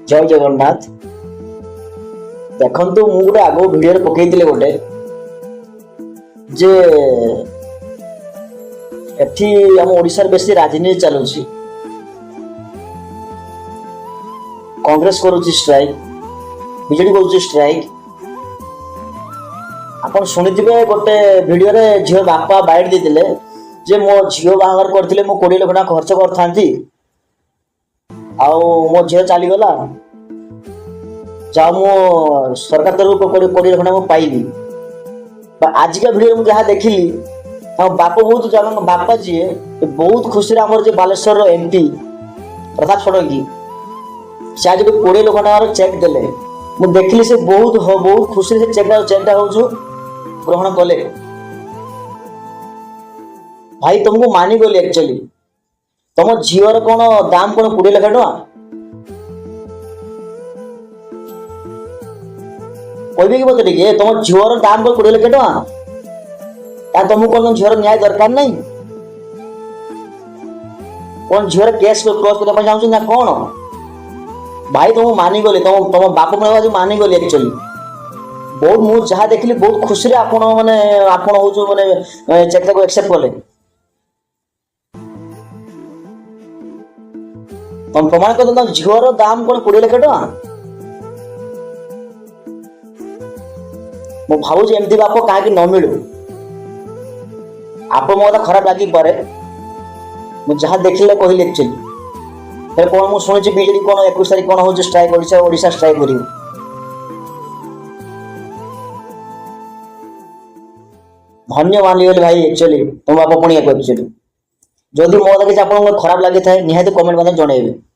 जय जगन्नाथ। देखो मु गोटे आग भिडियो पकईली गोटे जे एठी आम ओडिशार बेसी राजनीति चलुची। कांग्रेस करुची स्ट्राइक, बीजेडी करुची स्ट्राइक। आपन सुनिथिबे गोटे वीडियो रे झियो बापा बाइट देतिले जे मो झियो बाहागर करथिले मो 20 लाख टका खर्च करथांती आउ मो झियो चली गला जा मो सरकार तरफ 20 लाख टका पाइबी। आज का वीडियो में जहाँ देखिली हम बापा बहुत जगह बापा जी बहुत खुशी आमर जो बालेश्वर एमपी प्रताप षडंगी से आज 20 लाख टकर चेक देले। मुझे देखिली से बहुत खुशी से चेकटा हो ग्रहण कले। भाई तुमको मानी गली एक्चुअली तुम झीवर कौन दाम कौन 20 लाख टका कहबे कि मत टिके तुम झीवर दाम कौन 20 लाख टका तुमको कौन झीवर न्याय दरकार नहीं कौन झीवर केस क्रॉस करने चाहूँ ना कौन भाई तुम मानी गली तुम बाप मानी गली एक्चुअली बहुत मु जहाँ देखिली बहुत खुशी आपण माने आपण हो माने चेक को एक्सेप्ट कले। तुम प्रमाण कर तुम झीवर दाम कौन 20 लाख टका मु भावुँ एमती बाप कहीं न मिलू आप मत खराब लगी पारे मुझे जहाँ देखिले कहली एक्चुअली कौन मुझे शुणी बीजेडी कौन 21 तारीख कौन हो स्ट्राइक ओडिशा स्ट्राइक कर धन्य मानिगली भाई एक्चुअली तुम बाप पुणी एक्चुअली जदि मो किसी आप खराब लगी था निहाती कमेंट जनइबे।